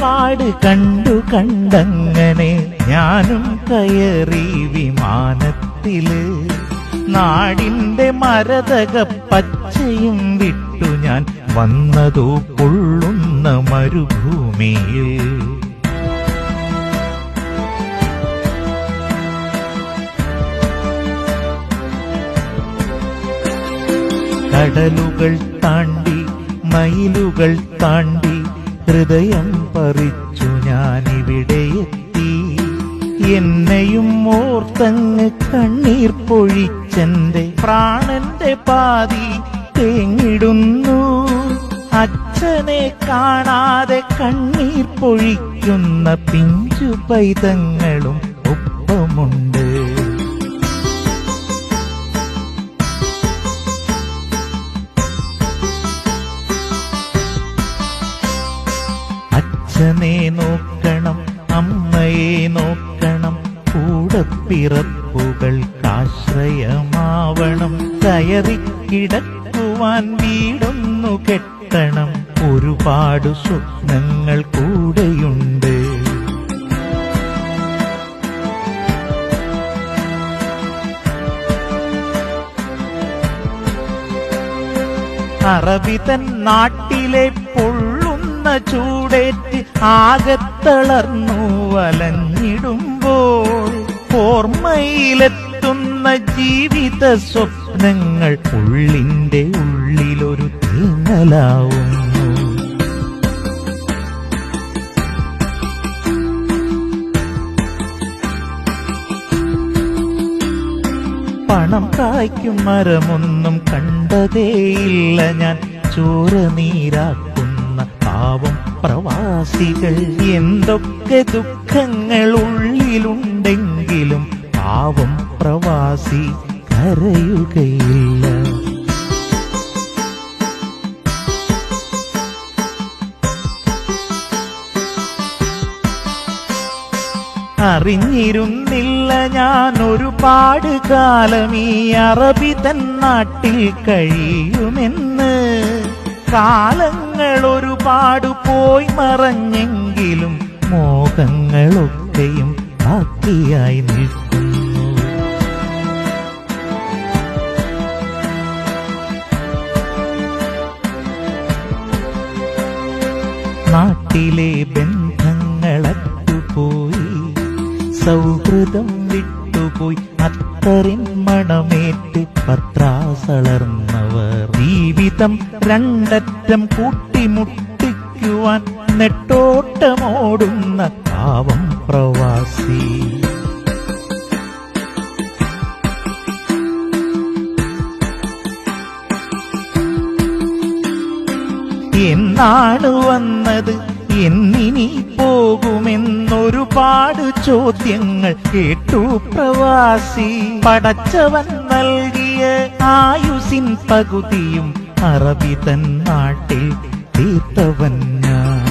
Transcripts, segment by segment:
ഒരുപാട് കണ്ടങ്ങനെ ഞാനും കയറി വിമാനത്തില്. നാടിന്റെ മരതക പച്ചയും വിട്ടു ഞാൻ വന്നതോ പൊള്ളുന്ന മരുഭൂമിയിൽ. കടലുകൾ താണ്ടി മയിലുകൾ താണ്ടി ഹൃദയം പറിച്ചു ഞാനിവിടെ എത്തി. എന്നെയും ഓർത്തങ്ങ് കണ്ണീർ പൊഴിച്ചെന്റെ പ്രാണന്റെ പാതി തേങ്ങിടുന്നു. അച്ഛനെ കാണാതെ കണ്ണീർ പൊഴിക്കുന്ന പിഞ്ചു പൈതങ്ങളും ഒപ്പമുണ്ട്. അച്ഛനെ നോക്കണം, അമ്മയെ നോക്കണം, കൂടപ്പിറപ്പുകൾക്കാശ്രയമാവണം. കയറിക്കിടക്കുവാൻ വീടൊന്നു കെട്ടണം, ഒരുപാട് സ്വപ്നങ്ങൾ കൂടെയുണ്ട്. അറബിതൻ നാട്ടിലെ പൊള്ളുന്ന ചൂടേറ്റ് ആകത്തളർന്നു വലഞ്ഞിടുമ്പോൾ ഓർമ്മയിലെത്തുന്ന ജീവിത സ്വപ്നങ്ങൾ ഉള്ളിന്റെ ഉള്ളിലൊരു തേങ്ങലാവുന്നു. പണം കായ്ക്കും മരമൊന്നും കണ്ടതേയില്ല ഞാൻ. ചോര നീരാക്കുന്ന പാവം പ്രവാസികൾ. എന്തൊക്കെ ദുഃഖങ്ങൾ ഉള്ളിലുണ്ടെങ്കിലും പാവം പ്രവാസി കരയുകയില്ല. അറിഞ്ഞിരുന്നില്ല ഞാൻ ഒരുപാട് കാലം ഈ അറബിതൻ നാട്ടിൽ കഴിയുമെന്ന്. കാലങ്ങൾ ഒരുപാട് പോയി മറഞ്ഞെങ്കിലും മോഹങ്ങളൊക്കെയും ബാക്കിയായി നിൽക്കുന്നു. നാട്ടിലെ ബന്ധങ്ങളറ്റുപോയി, സൗഹൃദം വിട്ടുപോയി, അത്തറിൻ മണമേറ്റ് പത്രാസളർന്നവർ. ജീവിതം രണ്ടറ്റം കൂട്ടിമുട്ടിക്കുവാൻ നെട്ടോട്ടമോടുന്ന പാവം പ്രവാസി. എന്നാണ് വന്നത്, എന്നിനി പോകുമെന്നൊരുപാട് ചോദ്യങ്ങൾ കേട്ടു പ്രവാസി. പടച്ചവൻ നൽകിയ ആയുസിൻ പകുതിയും അറബിതൻ നാട്ടിൽ തീർത്തവൻ ഞാൻ.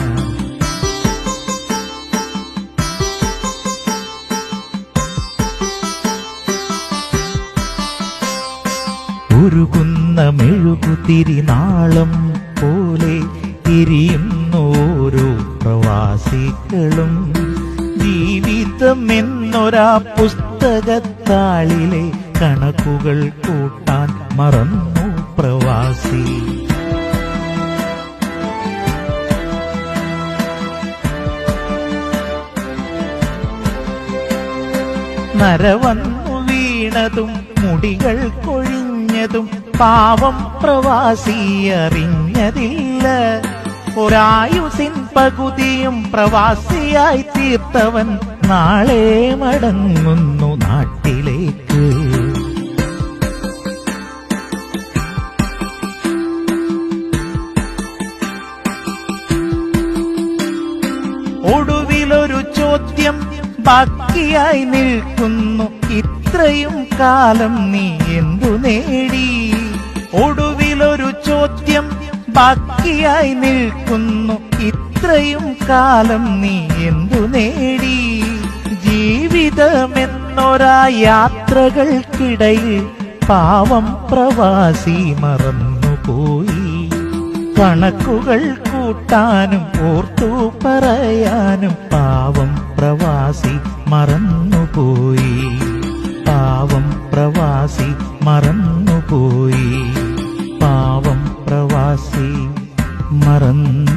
ഉരുകുന്ന മെഴുകുതിരിനാളം പോലെ തിരിയുന്നു ഓരോ പ്രവാസികളും. ജീവിതമെന്നൊരാ പുസ്തകത്താളിലെ കണക്കുകൾ കൂട്ടാൻ മറന്നു പ്രവാസി. നരവന്നു വീണതും മുടികൾ കൊഴിഞ്ഞതും പാവം പ്രവാസി അറിഞ്ഞതില്ല. ഒരായുസിൻ പകുതിയും പ്രവാസിയായി തീർത്തവൻ നാളെ മടങ്ങുന്നു നാട്ടിലേക്ക്. ഒടുവിലൊരു ചോദ്യം ബാക്കിയായി നിൽക്കുന്നു, ഇത്രയും കാലം നീ എന്തു നേടി? ഒടുവിലൊരു ചോദ്യം ബാക്കിയായി നിൽക്കുന്നു, ഇത്രയും കാലം നീ എന്തു നേടി? ജീവിതമെന്നൊരാ യാത്രകൾക്കിടയിൽ പാവം പ്രവാസി മറന്നുപോയി. കണക്കുകൾ കൂട്ടാനും ഓർത്തു പറയാനും പാവം പ്രവാസി മറന്നുപോയി. പാവം പ്രവാസി മറന്നുപോയി. പാവം പ്രവാസി മറന്നു